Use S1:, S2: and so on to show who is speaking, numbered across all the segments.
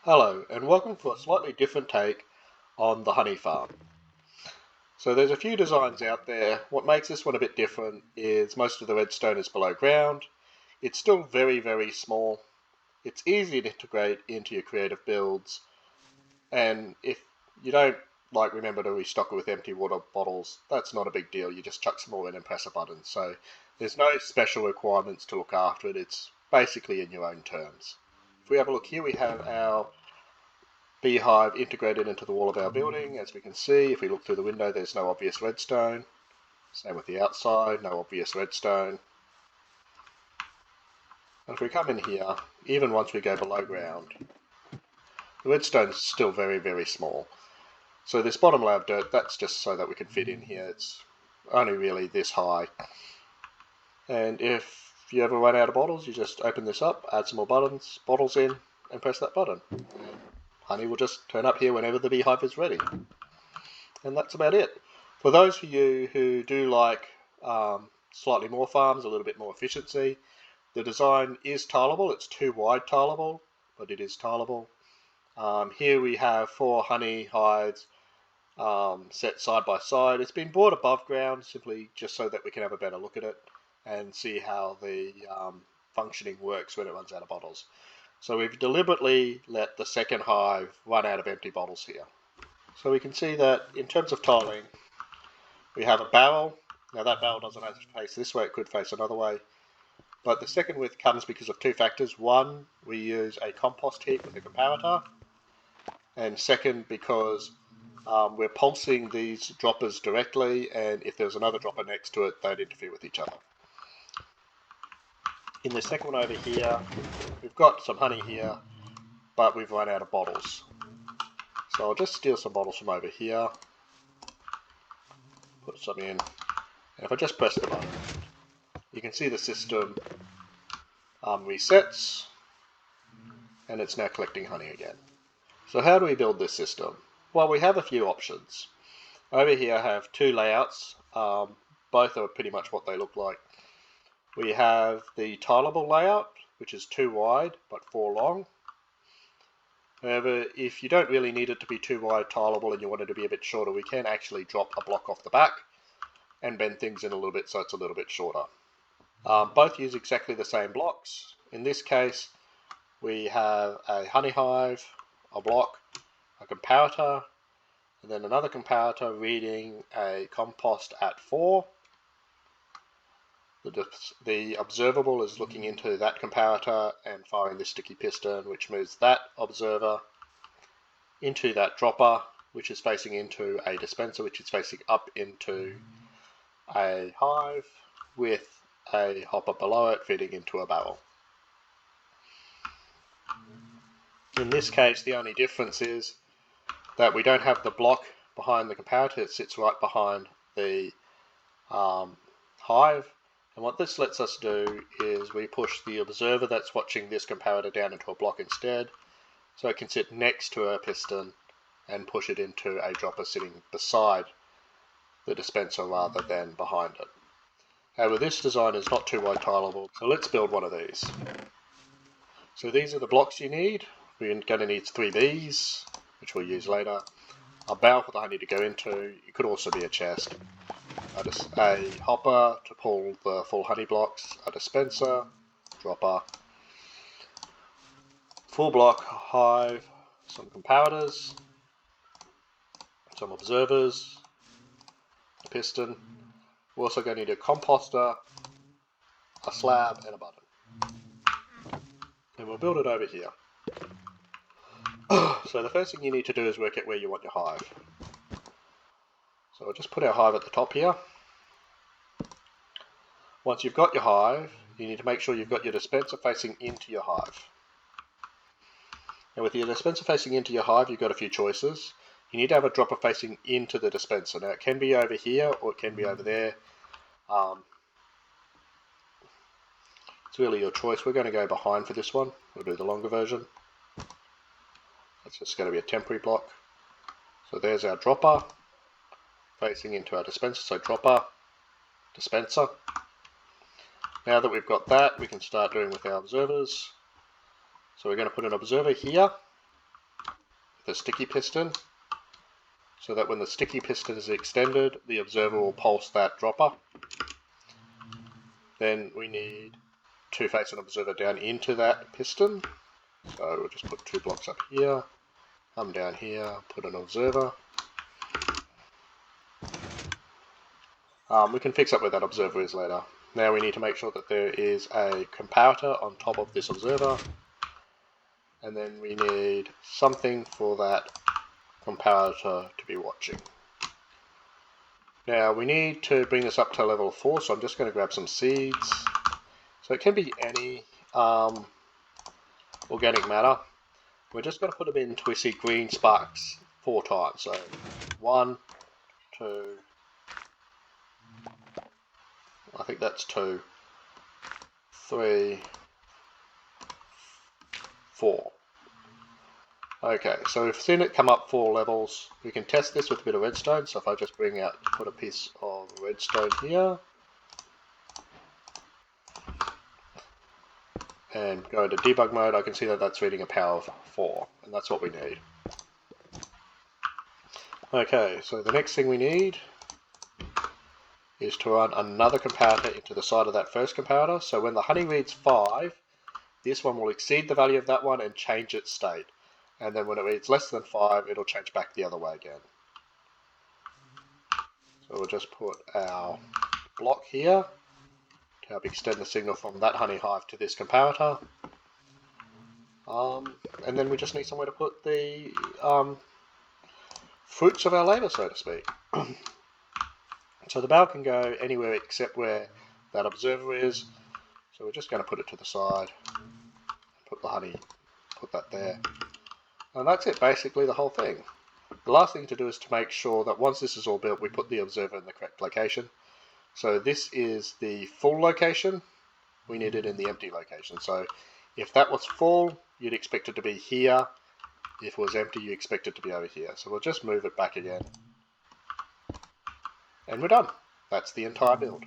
S1: Hello, and welcome to a slightly different take on the honey farm. So there's a few designs out there. What makes this one a bit different is most of the redstone is below ground. It's still very, very small. It's easy to integrate into your creative builds. And if you don't remember to restock it with empty water bottles, that's not a big deal. You just chuck some more in and press a button. So there's no special requirements to look after it. It's basically in your own terms. If we have a look here, we have our beehive integrated into the wall of our building. As we can see, if we look through the window, there's no obvious redstone. Same with the outside, no obvious redstone. And if we come in here, even once we go below ground, the redstone is still very, very small. So this bottom layer of dirt, that's just so that we can fit in here. It's only really this high. And if you ever run out of bottles, you just open this up, add some more bottles in, and press that button. Honey will just turn up here whenever the beehive is ready. And that's about it. For those of you who do like slightly more farms, a little bit more efficiency, the design is tileable. It's too wide tileable, but it is tileable. Here we have 4 honey hives set side by side. It's been brought above ground simply just so that we can have a better look at it and see how the functioning works when it runs out of bottles. So we've deliberately let the second hive run out of empty bottles here. So we can see that in terms of tiling, we have a barrel. Now that barrel doesn't have to face this way, it could face another way. But the second width comes because of 2 factors. One, we use a compost heap with a comparator. And second, because we're pulsing these droppers directly, and if there's another dropper next to it, they'd interfere with each other. In the second one over here, we've got some honey here, but we've run out of bottles. So I'll just steal some bottles from over here, put some in, and if I just press the button, you can see the system resets, and it's now collecting honey again. So how do we build this system? Well, we have a few options. Over here I have 2 layouts, both are pretty much what they look like. We have the tileable layout, which is 2 wide but 4 long. However, if you don't really need it to be too wide tileable and you want it to be a bit shorter, we can actually drop a block off the back and bend things in a little bit so it's a little bit shorter. Both use exactly the same blocks. In this case, we have a honey hive, a block, a comparator, and then another comparator reading a compost at 4. The observable is looking into that comparator and firing the sticky piston, which moves that observer into that dropper, which is facing into a dispenser, which is facing up into a hive with a hopper below it feeding into a barrel. In this case, the only difference is that we don't have the block behind the comparator. It sits right behind the hive. And what this lets us do is we push the observer that's watching this comparator down into a block instead, so it can sit next to a piston and push it into a dropper sitting beside the dispenser rather than behind it. However, this design is not too wide tileable, so let's build one of these. So these are the blocks you need. We're going to need 3 bees, which we'll use later, a barrel for the honey to go into. It could also be a chest. A hopper to pull the full honey blocks, a dispenser, dropper, full block hive, some comparators, some observers, a piston. We're also going to need a composter, a slab, and a button. And we'll build it over here. So the first thing you need to do is work out where you want your hive. So we'll just put our hive at the top here. Once you've got your hive, you need to make sure you've got your dispenser facing into your hive. And with your dispenser facing into your hive, you've got a few choices. You need to have a dropper facing into the dispenser. Now it can be over here or it can be over there. It's really your choice. We're going to go behind for this one. We'll do the longer version. That's just going to be a temporary block. So there's our dropper facing into our dispenser. So dropper, dispenser. Now that we've got that, we can start doing with our observers. So we're going to put an observer here. the sticky piston, so that when the sticky piston is extended, the observer will pulse that dropper. Then we need to face an observer down into that piston. So we'll just put 2 blocks up here, come down here, put an observer. We can fix up where that observer is later. Now we need to make sure that there is a comparator on top of this observer, and then we need something for that comparator to be watching. Now we need to bring this up to level 4, so I'm just going to grab some seeds. So it can be any organic matter. We're just going to put them in until we see green sparks 4 times. So 1, 2, I think that's 2, 3, 4. Okay, so we've seen it come up 4 levels. We can test this with a bit of redstone. So if I just put a piece of redstone here, and go into debug mode, I can see that that's reading a power of 4, and that's what we need. Okay, so the next thing we need is to run another comparator into the side of that first comparator. So when the honey reads 5, this one will exceed the value of that one and change its state. And then when it reads less than 5, it'll change back the other way again. So we'll just put our block here to help extend the signal from that honey hive to this comparator. And then we just need somewhere to put the fruits of our labour, so to speak. So the barrel can go anywhere except where that observer is. So we're just going to put it to the side, put the honey, put that there. And that's it, basically the whole thing. The last thing to do is to make sure that once this is all built, we put the observer in the correct location. So this is the full location. We need it in the empty location. So if that was full, you'd expect it to be here. If it was empty, you expect it to be over here. So we'll just move it back again. And we're done. That's the entire build.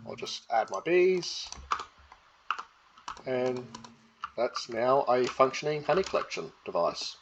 S1: I'll just add my bees. And that's now a functioning honey collection device.